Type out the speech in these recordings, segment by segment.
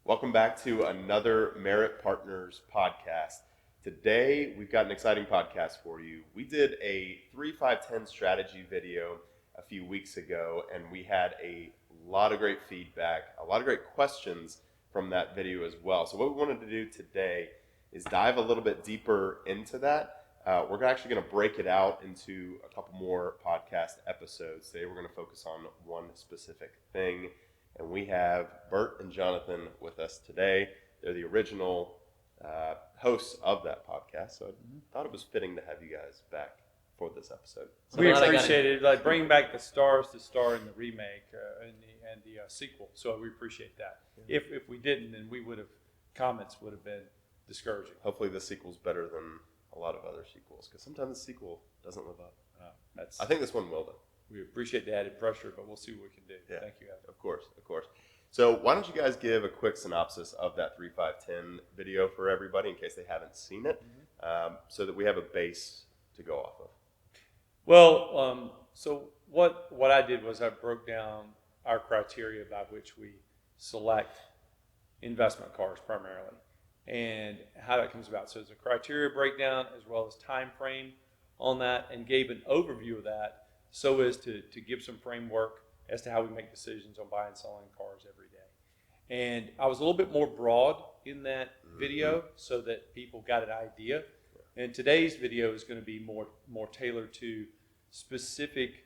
Welcome back to another Merit Partners podcast. Today, we've got an exciting podcast for you. We did a 3-5-10 strategy video a few weeks ago, and we had a lot of great feedback, a lot of great questions from that video as well. So what we wanted to do today is dive a little bit deeper into that. We're actually going to break it out into a couple more podcast episodes. Today, we're going to focus on one specific thing. And we have Burt and Jonathan with us today. They're the original hosts of that podcast, so I thought it was fitting to have you guys back for this episode. So we appreciate it, like bringing back the stars to star in the remake and the sequel. So we appreciate that. Yeah. If we didn't, then comments would have been discouraging. Hopefully, the sequel's better than a lot of other sequels, because sometimes the sequel doesn't live up. I think this one will, though. We appreciate the added pressure, but we'll see what we can do. Yeah. Thank you, Evan. Of course. So why don't you guys give a quick synopsis of that 3-5-10 video for everybody in case they haven't seen it, so that we have a base to go off of. Well, so what I did was I broke down our criteria by which we select investment cars primarily and how that comes about. So it's a criteria breakdown as well as time frame on that, and gave an overview of that so as to give some framework as to how we make decisions on buying and selling cars every day. And I was a little bit more broad in that video so that people got an idea. And today's video is going to be more tailored to specific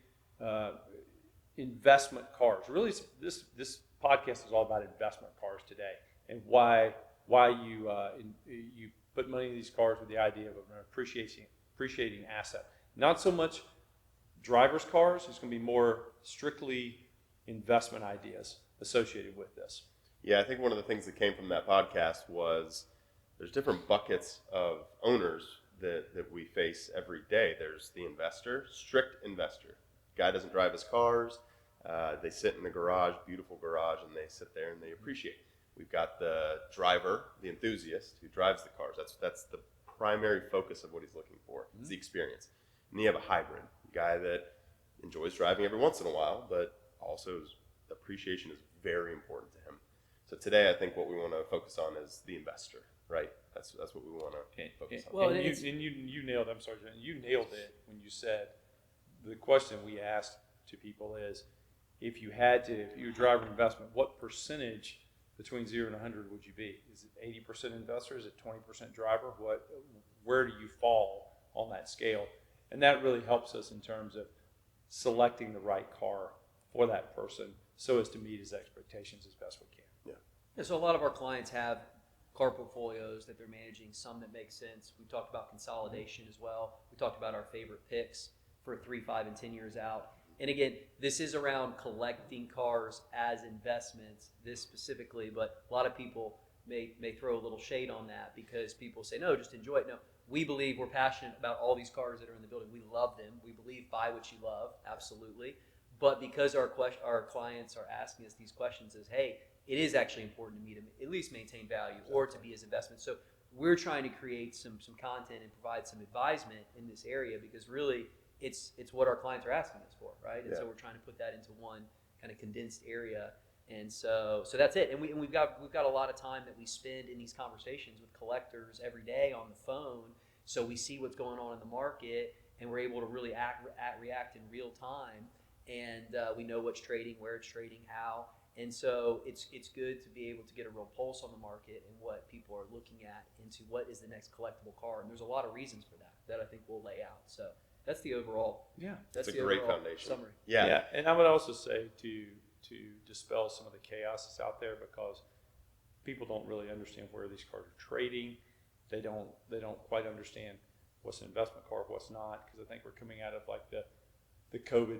investment cars. Really, this podcast is all about investment cars today, and why you put money in these cars with the idea of an appreciating asset. Not so much driver's cars. It's going to be more strictly investment ideas associated with this. Yeah, I think one of the things that came from that podcast was there's different buckets of owners that we face every day. There's the investor, strict investor. Guy doesn't drive his cars. They sit in the garage, beautiful garage, and they sit there and they appreciate. We've got the driver, the enthusiast, who drives the cars. That's the primary focus of what he's looking for. It's the experience. And you have a hybrid, guy that enjoys driving every once in a while, but also appreciation is very important to him. So today, I think what we want to focus on is the investor, right? That's what we want to focus on. Well, and you nailed it. I'm sorry, Jen. You nailed it when you said the question we asked to people is, if you were driving investment, what percentage between 0 and 100 would you be? Is it 80% investor? Is it 20% driver? Where do you fall on that scale? And that really helps us in terms of selecting the right car for that person so as to meet his expectations as best we can. Yeah, so a lot of our clients have car portfolios that they're managing, some that make sense. We talked about consolidation as well. We talked about our favorite picks for 3, 5, and 10 years out. And again, this is around collecting cars as investments, this specifically, but a lot of people may throw a little shade on that because people say, no, just enjoy it. No. We believe we're passionate about all these cars that are in the building. We love them. We believe buy what you love, absolutely. But because our clients are asking us these questions as, hey, it is actually important to me to at least maintain value or to be as investment. So we're trying to create some content and provide some advisement in this area because really it's what our clients are asking us for, right? And so we're trying to put that into one kind of condensed area. And so that's it. And we've got a lot of time that we spend in these conversations with collectors every day on the phone. So we see what's going on in the market, and we're able to really react in real time. And we know what's trading, where it's trading, how. And so it's good to be able to get a real pulse on the market and what people are looking at into what is the next collectible car. And there's a lot of reasons for that I think we'll lay out. So that's the overall. Yeah, that's a great foundation summary. Yeah, and I would also say to dispel some of the chaos that's out there, because people don't really understand where these cars are trading. They don't quite understand what's an investment car, what's not, because I think we're coming out of like the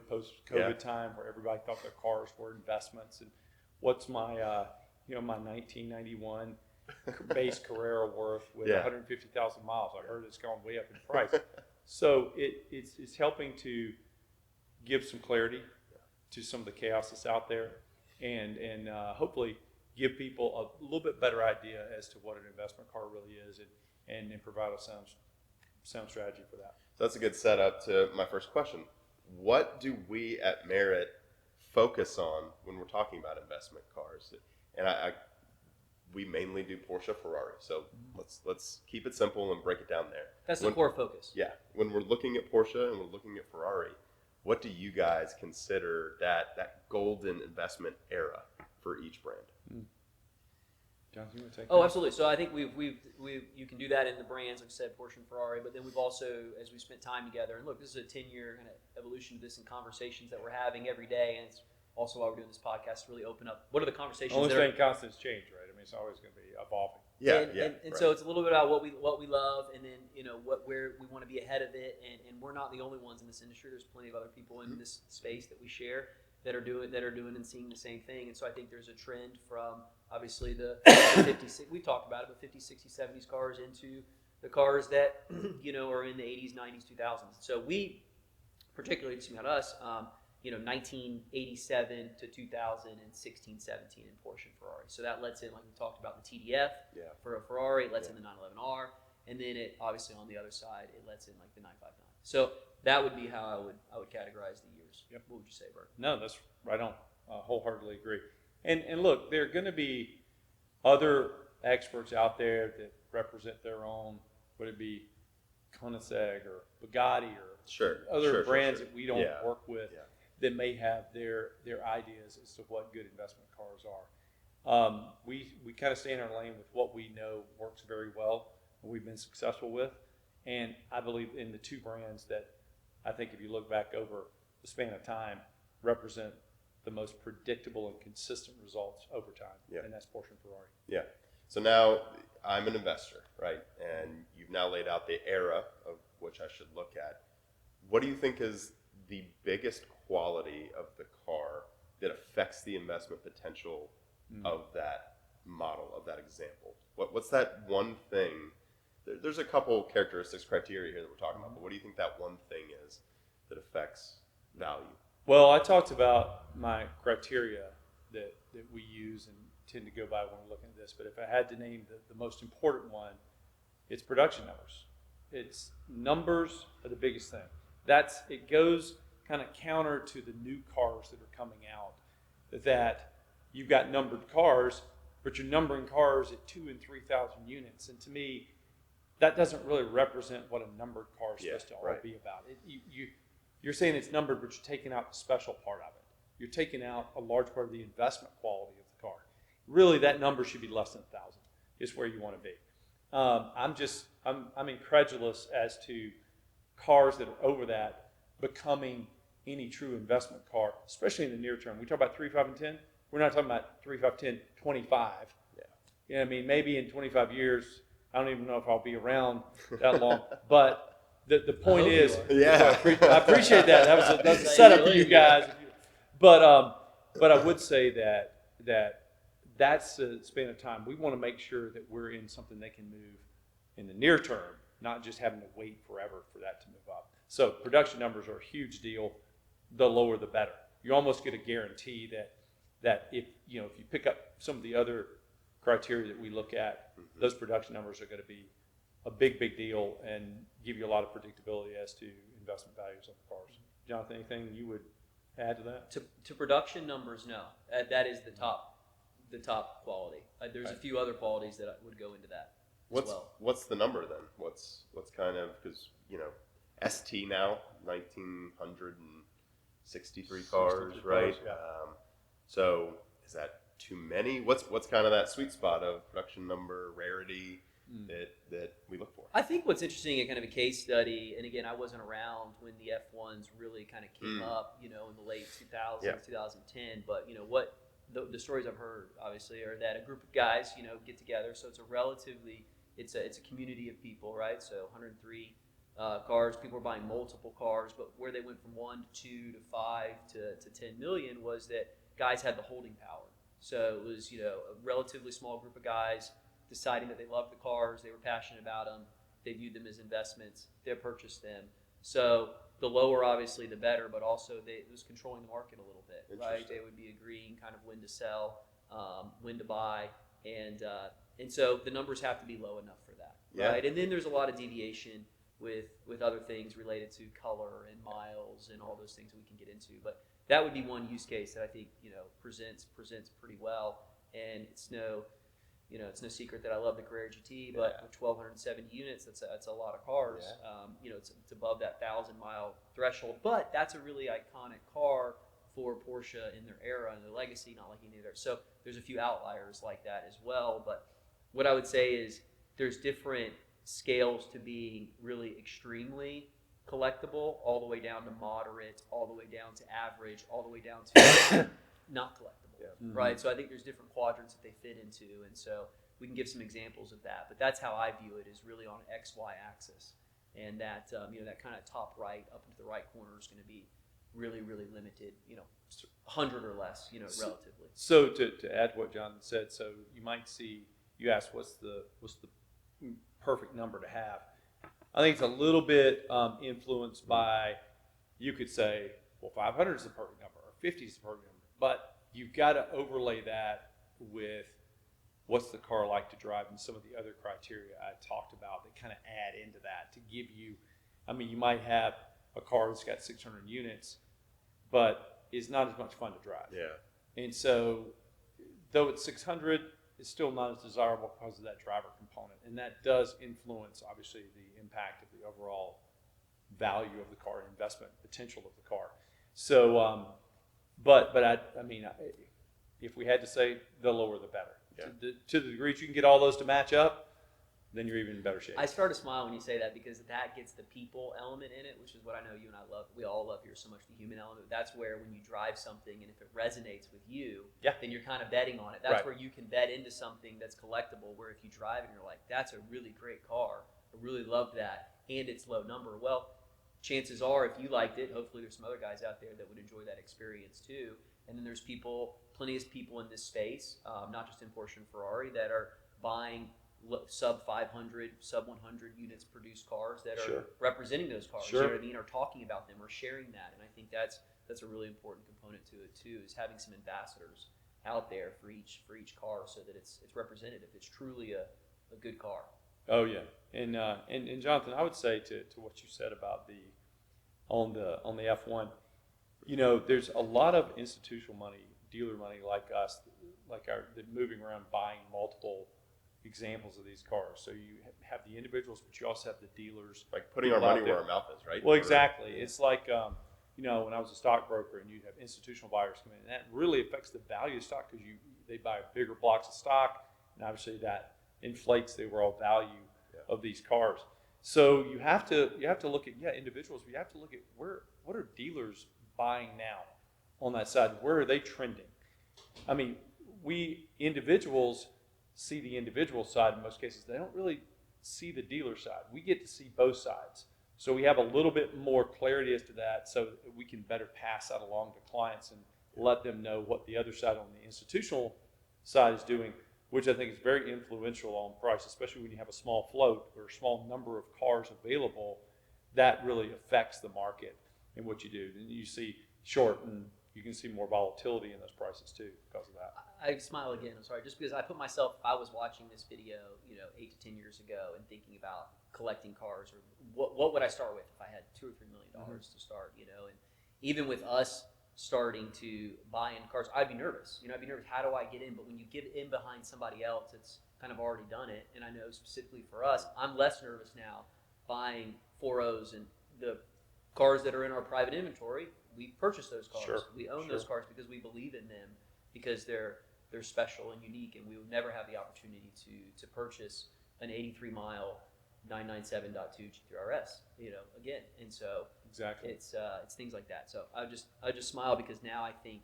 post-COVID time where everybody thought their cars were investments. And what's my my 1991 base Carrera worth with 150,000 miles? I heard it's gone way up in price. So it's helping to give some clarity to some of the chaos that's out there, and hopefully give people a little bit better idea as to what an investment car really is, and provide a sound strategy for that. So that's a good setup to my first question. What do we at Merit focus on when we're talking about investment cars? And we mainly do Porsche, Ferrari. So let's keep it simple and break it down there. That's the core focus. Yeah. When we're looking at Porsche and we're looking at Ferrari, what do you guys consider that golden investment era for each brand? Jonathan, you want to take Oh, that? absolutely. So I think we've you can do that in the brands, like I said, Porsche and Ferrari. But then we've also, as we spent time together, and look, this is a 10-year kind of evolution of this and conversations that we're having every day, and it's also why we're doing this podcast to really open up. What are the conversations? Only that are, thing constant is change, right? I mean, it's always going to be evolving. Yeah, and so it's a little bit about what we love, and then where we want to be ahead of it, and we're not the only ones in this industry. There's plenty of other people in this space that we share that are doing and seeing the same thing. And so I think there's a trend from obviously the 50s, we talked about it, but 50s, 60s, 70s cars into the cars that are in the 80s, 90s, 2000s. So we, particularly just about us, 1987 to 2016, 17 in Porsche and Ferrari. So that lets in, like we talked about, the TDF for a Ferrari. It lets in the 911R, and then it obviously on the other side it lets in like the 959. So that would be how I would categorize the years. Yep. What would you say, Burt? No, that's right on. Wholeheartedly agree. And look, there are going to be other experts out there that represent their own, would it be Koenigsegg or Bugatti or other brands that we don't work with that may have their ideas as to what good investment cars are. We kind of stay in our lane with what we know works very well and we've been successful with. And I believe in the two brands that I think if you look back over the span of time represent the most predictable and consistent results over time. Yeah. And that's Porsche and Ferrari. Yeah. So now I'm an investor, right? And you've now laid out the era of which I should look at. What do you think is the biggest quality of the car that affects the investment potential of that model, of that example? What's that one thing? There's a couple characteristics, criteria here that we're talking about, but what do you think that one thing is that affects value? Well, I talked about my criteria that we use and tend to go by when we're looking at this, but if I had to name the most important one, it's production numbers. It's numbers are the biggest thing. It goes kind of counter to the new cars that are coming out, that you've got numbered cars, but you're numbering cars at 2,000 and 3,000 units. And to me, that doesn't really represent what a numbered car is supposed to all be about. You're saying it's numbered, but you're taking out the special part of it. You're taking out a large part of the investment quality of the car. Really, that number should be less than 1,000. Is where you want to be. I'm incredulous as to cars that are over that becoming any true investment car, especially in the near term. We talk about 3, 5, and 10. We're not talking about 3, 5, 10, 25. Yeah. I mean, maybe in 25 years, I don't even know if I'll be around that long. But the point is, I appreciate that. That was a setup for you guys. But I would say that's a span of time. We want to make sure that we're in something that can move in the near term, not just having to wait forever for that to move up. So production numbers are a huge deal. The lower, the better. You almost get a guarantee that if you pick up some of the other criteria that we look at, those production numbers are going to be a big deal and give you a lot of predictability as to investment values of the cars. Jonathan, anything you would add to that? To production numbers, no. That is the top quality. There's a few other qualities that would go into that as well. What's the number then? What's kind of, because ST now 1,963 cars, right? Yeah. So is that too many? What's kind of that sweet spot of production number, rarity that we look for? I think what's interesting in kind of a case study, and again, I wasn't around when the F1s really kind of came up, in the late 2000s, 2010. But what the stories I've heard, obviously, are that a group of guys, get together. So it's it's a community of people, right? So 103 cars. People were buying multiple cars, but where they went from 1 to 2 to 5 to 10 million was that guys had the holding power. So it was a relatively small group of guys deciding that they loved the cars, they were passionate about them, they viewed them as investments, they purchased them. So the lower, obviously, the better, but also it was controlling the market a little bit, right? They would be agreeing kind of when to sell, when to buy, and so the numbers have to be low enough for that, right? And then there's a lot of deviation with other things related to color and miles and all those things that we can get into, but that would be one use case that I think presents pretty well, and it's It's no secret that I love the Carrera GT, but with 1,270 units, that's a lot of cars. Yeah. It's above that 1,000-mile threshold, but that's a really iconic car for Porsche in their era and their legacy, not like any other. So there's a few outliers like that as well. But what I would say is there's different scales to being really extremely collectible, all the way down to moderate, all the way down to average, all the way down to not collectible. Right? So I think there's different quadrants that they fit into, and so we can give some examples of that. But that's how I view it, is really on an XY axis, and that that kind of top right up into the right corner is going to be really, really limited. 100 or less, relatively. So to add to what Jonathan said, so you might see, you asked what's the perfect number to have. I think it's a little bit influenced by, you could say, well, 500 is the perfect number, or 50 is the perfect number, but you've got to overlay that with what's the car like to drive and some of the other criteria I talked about that kind of add into that to give you, you might have a car that's got 600 units, but is not as much fun to drive. Yeah. And so, though it's 600, it's still not as desirable because of that driver component. And that does influence, obviously, the impact of the overall value of the car, investment potential of the car. So, but if we had to say, the lower the better. Yeah. To the degree you can get all those to match up, then you're even in better shape. I start to smile when you say that, because that gets the people element in it, which is what I know you and I love. We all love here so much, the human element. That's where when you drive something and if it resonates with you, then you're kind of betting on it. That's where you can bet into something that's collectible, where if you drive and you're like, that's a really great car, I really love that, and it's low number. Well, chances are, if you liked it, hopefully there's some other guys out there that would enjoy that experience too. And then there's plenty of people in this space, not just in Porsche and Ferrari, that are buying sub 500, sub 100 units produced cars that are representing those cars. You know what I mean? Or talking about them or sharing that. And I think that's a really important component to it too, is having some ambassadors out there for each car, so that it's representative. It's truly a good car. Oh yeah, and Jonathan, I would say to what you said about on the F1, there's a lot of institutional money, dealer money like us, that moving around buying multiple examples of these cars. So you have the individuals, but you also have the dealers. Like putting our money where our mouth is, right? Well, exactly. It's like, when I was a stockbroker and you'd have institutional buyers come in, and that really affects the value of stock, because they buy bigger blocks of stock, and obviously that inflates the overall value of these cars. So you have to look at individuals, but you have to look at what are dealers buying now on that side? Where are they trending? We individuals see the individual side in most cases. They don't really see the dealer side. We get to see both sides. So we have a little bit more clarity as to that, so that we can better pass that along to clients and let them know what the other side on the institutional side is doing, which I think is very influential on price, especially when you have a small float or a small number of cars available. That really affects the market and what you do. And you see you can see more volatility in those prices too because of that. I smile again, I'm sorry, just because I put myself, if I was watching this video, 8 to 10 years ago and thinking about collecting cars, or what would I start with if I had $2 or $3 million to start, and even with us starting to buy in cars, I'd be nervous. I'd be nervous, how do I get in? But when you get in behind somebody else that's kind of already done it, and I know specifically for us, I'm less nervous now buying 4.0s and the cars that are in our private inventory. We purchase those cars. We own those cars because we believe in them, because they're special and unique, and we would never have the opportunity to purchase an 83-mile 997.2 G3 RS, again. And so exactly, it's things like that. So I just smile, because now I think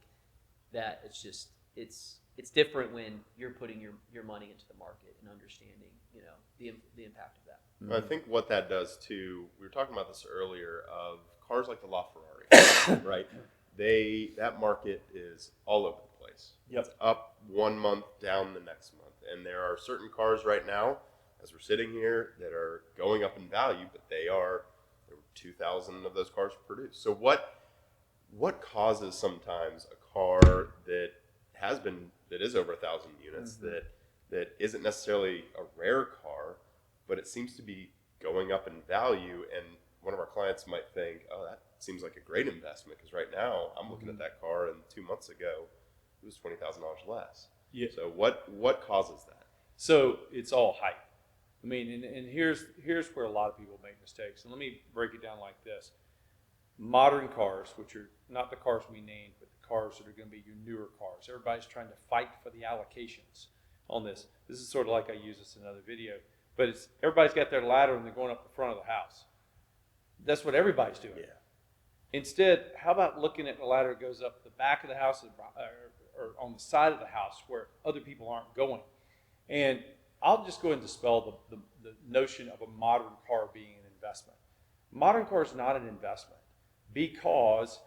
that it's different when you're putting your money into the market and understanding, the impact of that. I think what that does too, we were talking about this earlier, of cars like the LaFerrari, right? That market is all over the place. It's up one month, down the next month. And there are certain cars right now, as we're sitting here, that are going up in value, but there were 2,000 of those cars produced. So what causes sometimes a car that is over 1,000 units, that isn't necessarily a rare car, but it seems to be going up in value, and one of our clients might think, oh, that seems like a great investment, because right now I'm looking at that car, and 2 months ago it was $20,000 less. So what causes that? So it's all hype. I mean, and here's where a lot of people make mistakes. And let me break it down like this. Modern cars, which are not the cars we named, but the cars that are going to be your newer cars. Everybody's trying to fight for the allocations on this. This is sort of like I use this in another video. But it's everybody's got their ladder and they're going up the front of the house. That's what everybody's doing. Yeah. Instead, how about looking at the ladder that goes up the back of the house or on the side of the house where other people aren't going? And I'll just go ahead and dispel the notion of a modern car being an investment. Modern car is not an investment because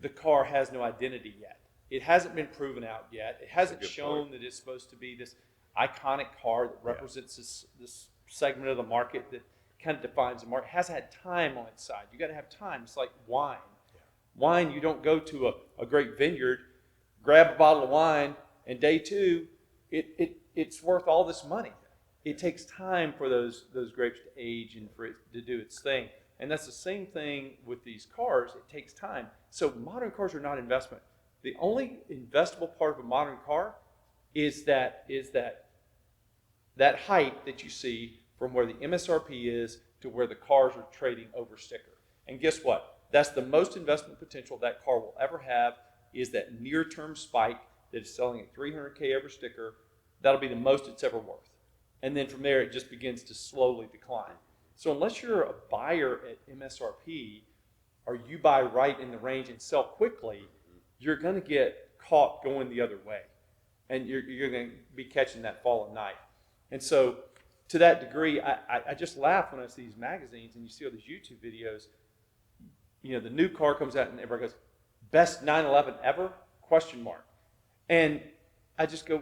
the car has no identity yet. It hasn't been proven out yet. It hasn't shown that it's supposed to be this iconic car that represents this segment of the market that kind of defines the market. It hasn't had time on its side. You got to have time. It's like wine. Yeah. Wine, you don't go to a great vineyard, grab a bottle of wine, and day two, it's worth all this money. It takes time for those grapes to age and for it to do its thing. And that's the same thing with these cars. It takes time. So modern cars are not investment. The only investable part of a modern car is that height that you see from where the MSRP is to where the cars are trading over sticker. And guess what? That's the most investment potential that car will ever have, is that near-term spike that is selling at $300K over sticker. That'll be the most it's ever worth. And then from there, it just begins to slowly decline. So unless you're a buyer at MSRP, or you buy right in the range and sell quickly, you're going to get caught going the other way. And you're going to be catching that fallen knife. And so to that degree, I just laugh when I see these magazines and you see all these YouTube videos. You know, the new car comes out and everybody goes, best 911 ever? ? And I just go,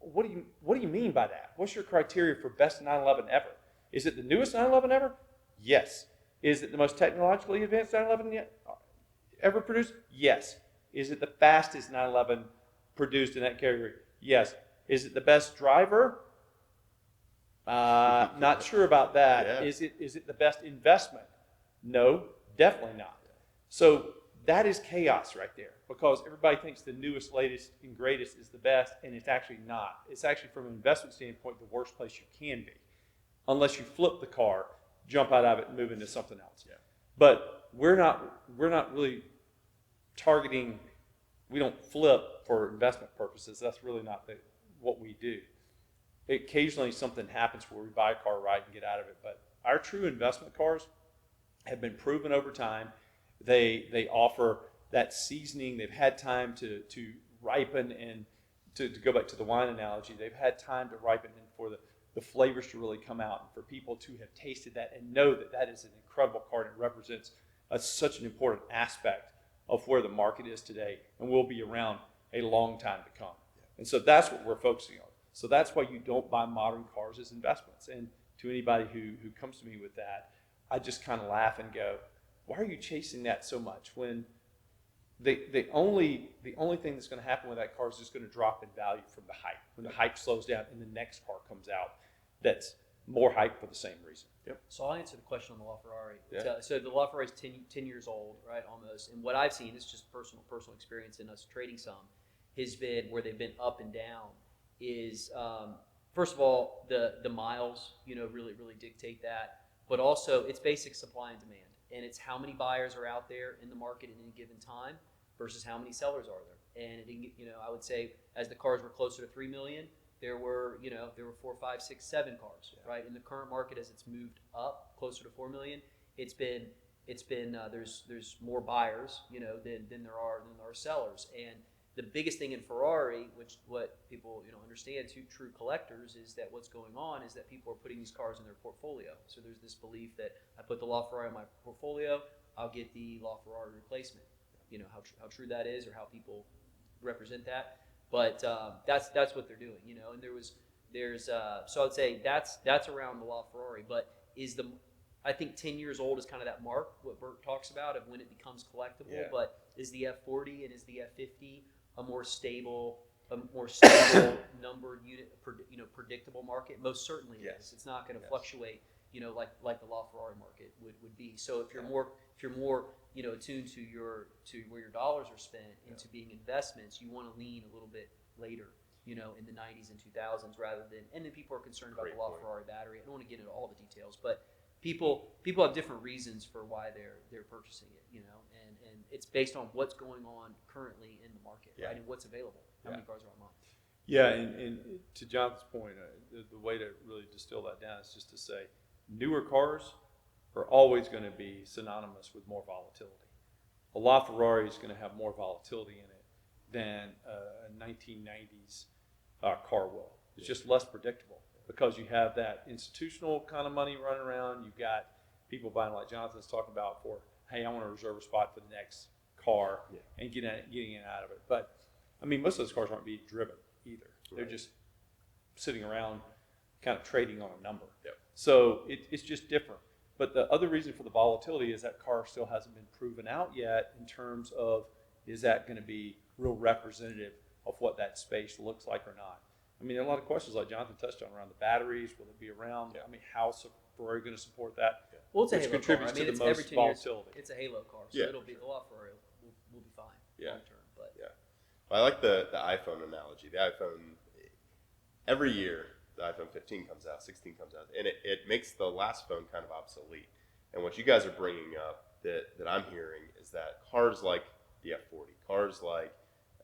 what do you mean by that? What's your criteria for best 911 ever? Is it the newest 911 ever? Yes. Is it the most technologically advanced 911 yet ever produced? Yes. Is it the fastest 911 produced in that category? Yes. Is it the best driver? Not sure about that. Yeah. Is it the best investment? No, definitely not. So that is chaos right there, because everybody thinks the newest, latest, and greatest is the best, and it's actually not. It's actually, from an investment standpoint, the worst place you can be, unless you flip the car, jump out of it, and move into something else. Yeah. But we're not really targeting. We don't flip for investment purposes. That's really not what we do. Occasionally something happens where we buy a car right and get out of it. But our true investment cars have been proven over time. They offer that seasoning. They've had time to ripen, and to go back to the wine analogy, they've had time to ripen and for the flavors to really come out, and for people to have tasted that and know that that is an incredible car and it represents such an important aspect of where the market is today and will be around a long time to come. And so that's what we're focusing on. So that's why you don't buy modern cars as investments. And to anybody who comes to me with that, I just kind of laugh and go, why are you chasing that so much when the only thing that's going to happen with that car is just going to drop in value from the hype. When the hype slows down and the next car comes out that's more hype for the same reason. Yep. So I'll answer the question on the LaFerrari. Yeah. So the LaFerrari is 10 years old, right, almost. And what I've seen, it's just personal experience in us trading some, has been where they've been up and down is, first of all, the miles, really dictate that. But also it's basic supply and demand. And it's how many buyers are out there in the market at any given time versus how many sellers are there. And I would say as the cars were closer to 3 million, there were 4, 5, 6, 7 cars, right? In the current market, as it's moved up closer to 4 million, it's been there's more buyers, than there are sellers. And the biggest thing in Ferrari, which what people understand, true collectors, is that what's going on is that people are putting these cars in their portfolio. So there's this belief that I put the LaFerrari in my portfolio, I'll get the LaFerrari replacement. How true that is, or how people represent that. But that's what they're doing, And so I'd say that's around the LaFerrari. But I think 10 years old is kind of that mark, what Burt talks about, of when it becomes collectible. Yeah. But is the F40 and is the F50 a more stable numbered unit, predictable market? Most certainly is. It's not going to fluctuate, like the LaFerrari market would be. So if you're more attuned to where your dollars are spent into being investments, you want to lean a little bit later in the 90s and 2000s rather than, and then people are concerned about Great the point. LaFerrari battery. I don't want to get into all the details, but people have different reasons for why they're purchasing it, and it's based on what's going on currently in the market, Yeah. right, and what's available, how many cars are online. Yeah, and to Jonathan's point, the way to really distill that down is just to say newer cars are always going to be synonymous with more volatility. A LaFerrari is going to have more volatility in it than a 1990s car will. It's just less predictable because you have that institutional kind of money running around. You've got people buying, like Jonathan's talking about, for, hey, I want to reserve a spot for the next car and getting in out of it. But, I mean, most of those cars aren't being driven either. They're just sitting around kind of trading on a number. Yep. So it's just different. But the other reason for the volatility is that car still hasn't been proven out yet in terms of, is that going to be real representative of what that space looks like or not. I mean, there are a lot of questions like Jonathan touched on around the batteries. Will it be around? I mean, how's Ferrari going to support that? Well, it's a Which halo contributes car. I mean, to it's the every most 10 years. volatility. It's a halo car, so it'll be, the LaFerrari will be fine long term. But Well, I like the iPhone analogy. The iPhone, every year, the iPhone 15 comes out, 16 comes out, and it makes the last phone kind of obsolete. And what you guys are bringing up that I'm hearing is that cars like the F40, cars like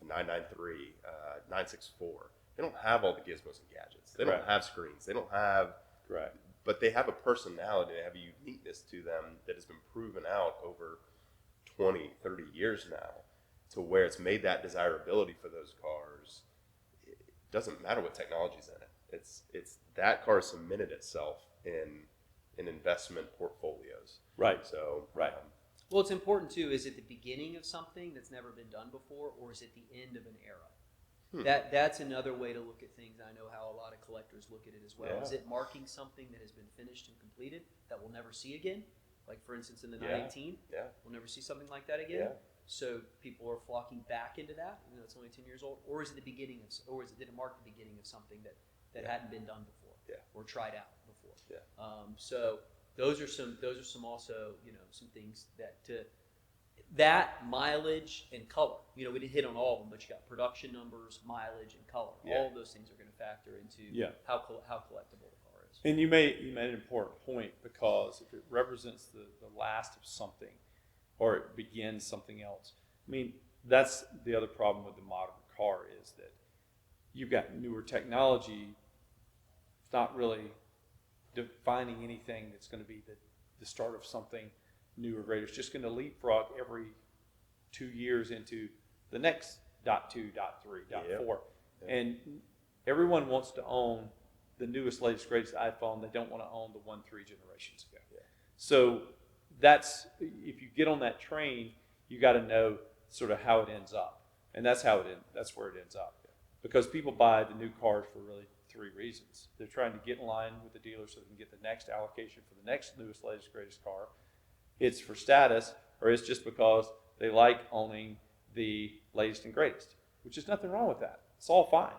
a 993, 964, they don't have all the gizmos and gadgets. They don't have screens. They don't have, but they have a personality. They have a uniqueness to them that has been proven out over 20, 30 years now, to where it's made that desirability for those cars. It doesn't matter what technology's in it. It's that car cemented itself in investment portfolios. Right. So well, it's important too. Is it the beginning of something that's never been done before, or is it the end of an era? That's another way to look at things. I know how a lot of collectors look at it as well. Yeah. Is it marking something that has been finished and completed that we'll never see again? Like, for instance, in the 918, we'll never see something like that again. Yeah. So people are flocking back into that, even though it's only 10 years old. Or is it the beginning of, did it mark the beginning of something that hadn't been done before or tried out before? Yeah. So those are some also, some things that mileage and color. We didn't hit on all of them, but you got production numbers, mileage, and color. Yeah. All of those things are going to factor into how collectible the car is. And you made an important point, because if it represents the last of something, or it begins something else, I mean, that's the other problem with the modern car, is that you've got newer technology. It's not really defining anything that's going to be the start of something new or greater. It's just going to leapfrog every 2 years into the next .2, .3, .4. And everyone wants to own the newest, latest, greatest iPhone. They don't want to own the 1-3 generations ago. So that's, if you get on that train, you got to know sort of how it ends up. And that's that's where it ends up. Because people buy the new cars for really 3 reasons. They're trying to get in line with the dealer so they can get the next allocation for the next newest, latest, greatest car. It's for status, or it's just because they like owning the latest and greatest, which is nothing wrong with that. It's all fine.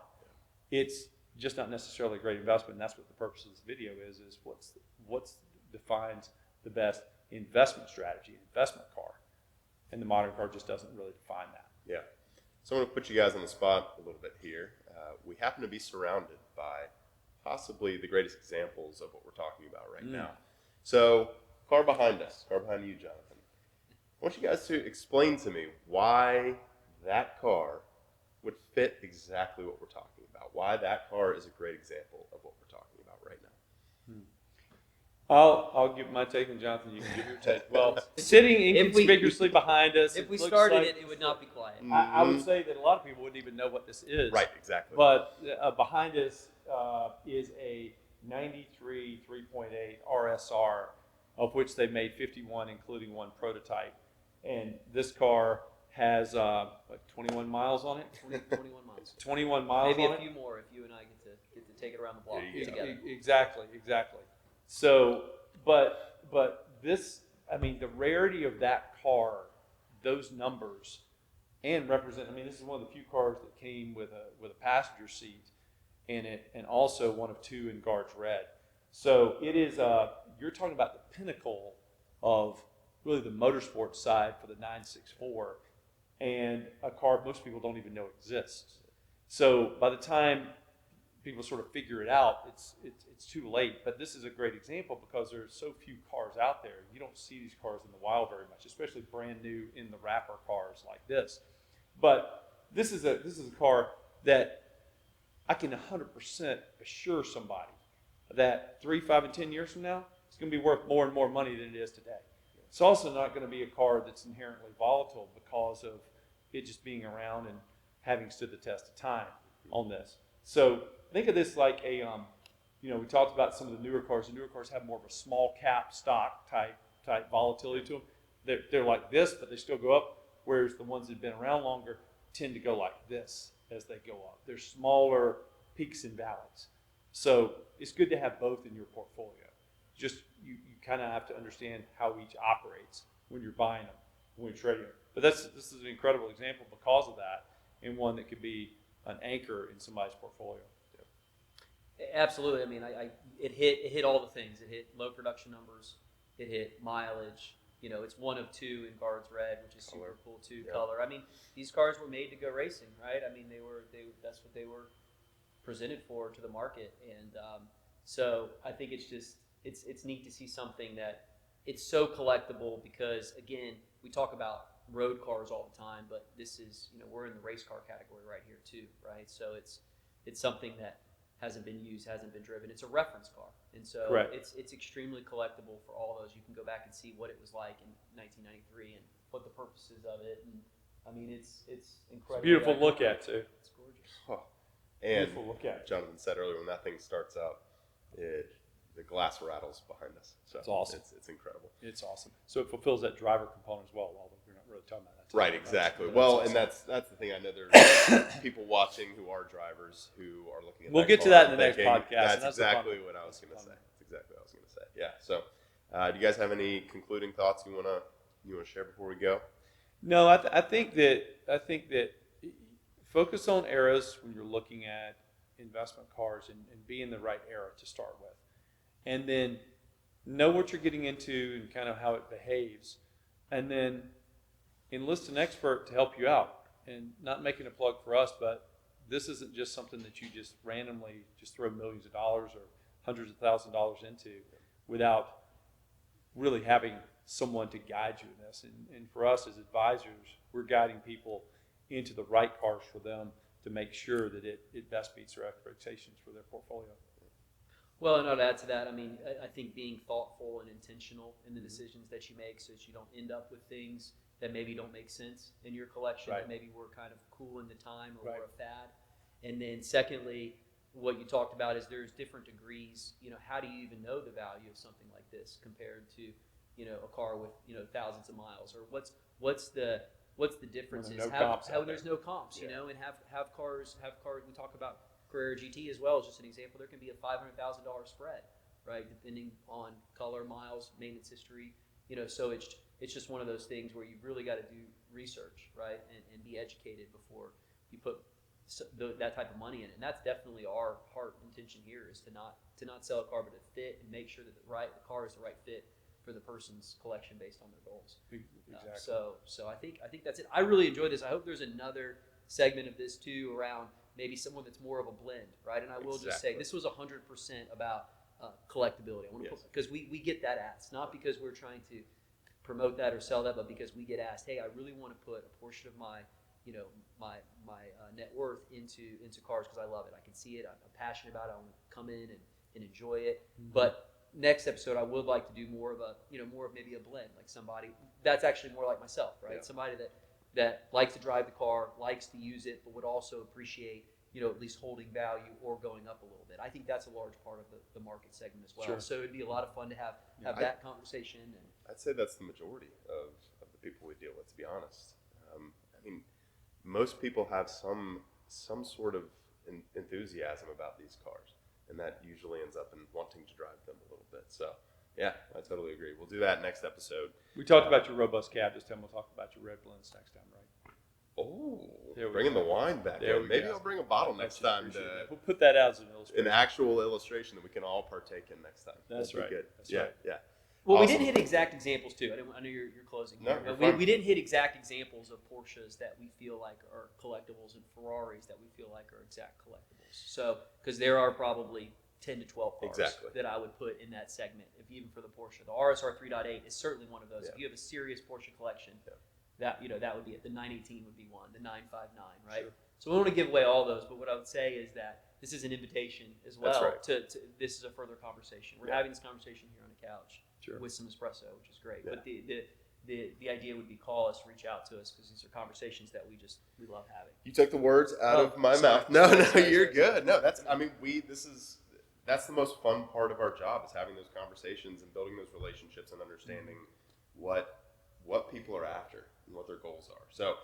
It's just not necessarily a great investment, and that's what the purpose of this video is what's defines the best investment strategy, investment car. And the modern car just doesn't really define that. Yeah. So I'm going to put you guys on the spot a little bit here. We happen to be surrounded by possibly the greatest examples of what we're talking about right now. So, car behind us, car behind you, Jonathan. I want you guys to explain to me why that car would fit exactly what we're talking about. Why that car is a great example of what we're talking about right now. I'll give my take, and Jonathan, you can give your take. Well, sitting inconspicuously behind us, if we looks started like, it would not be quiet. I would say that a lot of people wouldn't even know what this is. Right, exactly. But behind us is a 93 3.8 RSR, of which they made 51, including one prototype. And this car has 21 miles on it. 21 miles. 21 miles Maybe on a it. few more if you and I get to take it around the block There you go. together. Exactly. So, but this, I mean, the rarity of that car, those numbers, and represent. I mean, this is one of the few cars that came with a passenger seat in it, and also one of 2 in Guards Red. So it is. You're talking about the pinnacle of really the motorsport side for the 964, and a car most people don't even know exists. So by the time people sort of figure it out, it's too late. But this is a great example because there's so few cars out there. You don't see these cars in the wild very much, especially brand new in the wrapper cars like this. But this is a car that I can 100% assure somebody that 3, 5, and 10 years from now, it's going to be worth more and more money than it is today. It's also not going to be a car that's inherently volatile because of it just being around and having stood the test of time on this. So think of this like a, we talked about some of the newer cars. The newer cars have more of a small cap stock type volatility to them. They're like this, but they still go up, whereas the ones that have been around longer tend to go like this as they go up. They're smaller peaks and valleys. So it's good to have both in your portfolio. Just you kind of have to understand how each operates when you're buying them, when you're trading them. But this is an incredible example because of that, and one that could be an anchor in somebody's portfolio. Absolutely. I mean, it hit all the things. It hit low production numbers. It hit mileage. It's one of two in Guards Red, which is super cool too. Yeah. Color. I mean, these cars were made to go racing, right? I mean, that's what they were presented for to the market, and so I think it's neat to see something that it's so collectible because again, we talk about road cars all the time, but this is we're in the race car category right here too, right? So it's something that hasn't been used, hasn't been driven. It's a reference car, and so Correct. It's extremely collectible for all those. You can go back and see what it was like in 1993 and what the purposes of it, and I mean it's incredible. It's beautiful to look at too. It's gorgeous. Oh. And beautiful look at. Jonathan said earlier, when that thing starts up, the glass rattles behind us. So it's awesome. It's incredible. It's awesome. So it fulfills that driver component as well, although we're not really talking about that today. Right, exactly. But Well, awesome. and that's the thing. I know there's people watching who are drivers who are looking at We'll that get to car that in and the next thinking, podcast, and That's that's the fun exactly one. what I was going to say. That's exactly what I was going to say. Yeah. So, do you guys have any concluding thoughts you want to share before we go? No, I think that focus on eras when you're looking at investment cars and be in the right era to start with, and then know what you're getting into and kind of how it behaves, and then enlist an expert to help you out. And not making a plug for us, but this isn't just something that you just randomly just throw millions of dollars or hundreds of thousands of dollars into without really having someone to guide you in this. And for us as advisors, we're guiding people into the right cars for them to make sure that it best meets their expectations for their portfolio. Well, and I'd add to that, I mean, I think being thoughtful and intentional in the decisions that you make so that you don't end up with things that maybe don't make sense in your collection, Right. that maybe were kind of cool in the time or Right. were a fad. And then secondly, what you talked about is there's different degrees. How do you even know the value of something like this compared to, a car with, thousands of miles? Or what's the differences? When there are no comps out there's there. no comps, and have cars. We talk about Carrera GT as well as just an example. There can be a $500,000 spread, right, depending on color, miles, maintenance history. So it's just one of those things where you've really got to do research, right, and be educated before you put that type of money in it. And that's definitely our heart intention here is to not sell a car, but to fit and make sure that the car is the right fit for the person's collection based on their goals. Exactly. So I think that's it. I really enjoyed this. I hope there's another segment of this too around maybe someone that's more of a blend, right? And I will just say this was 100% about collectability. I want to because we get that asked, not because we're trying to promote that or sell that, but because we get asked, hey, I really want to put a portion of my my net worth into cars because I love it. I can see it. I'm passionate about it. I want to come in and enjoy it. Mm-hmm. But next episode, I would like to do more of maybe a blend, like somebody that's actually more like myself, right? Yeah. Somebody that likes to drive the car, likes to use it, but would also appreciate at least holding value or going up a little bit. I think that's a large part of the market segment as well. Sure. So it'd be a lot of fun to have that conversation. And I'd say that's the majority of the people we deal with, to be honest. I mean, most people have some sort of enthusiasm about these cars, and that usually ends up in wanting to drive them a little bit. So, yeah, I totally agree. We'll do that next episode. We talked about your robust cab this time. We'll talk about your red blends next time, right? Oh, bringing the wine back in. Maybe I'll bring a bottle next time. We'll put that out as an illustration. An actual illustration that we can all partake in next time. That's right. Good. That's right. Yeah. Well, we Awesome. didn't hit exact examples too. I know you're closing No, here, you're but fine. we didn't hit exact examples of Porsches that we feel like are collectibles and Ferraris that we feel like are exact collectibles. So, because there are probably 10 to 12 cars Exactly. that I would put in that segment, if even for the Porsche. The RSR 3.8 is certainly one of those. Yeah. If you have a serious Porsche collection, Yeah. that would be it. The 918 would be one. The 959, right? Sure. So we don't want to give away all those, but what I would say is that this is an invitation as well. That's right. To this is a further conversation. We're Yeah. having this conversation here on the couch Sure. with some espresso, which is great. Yeah. But the idea would be call us, reach out to us, because these are conversations that we love having. You took the words out Oh, of my sorry. mouth. No, Sorry, you're sorry. good. No, that's that's the most fun part of our job is having those conversations and building those relationships and understanding what people are after and what their goals are. So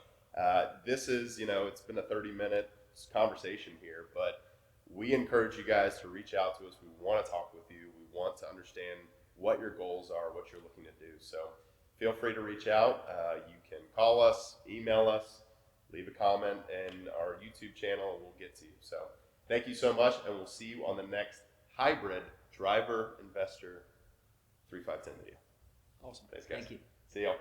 this is, it's been a 30-minute conversation here, but we encourage you guys to reach out to us. We want to talk with you. We want to understand what your goals are, what you're looking to do. So feel free to reach out. You can call us, email us, leave a comment in our YouTube channel, and we'll get to you. So thank you so much, and we'll see you on the next hybrid driver investor 3510 video. Awesome. Thanks, guys. Thank you. See y'all.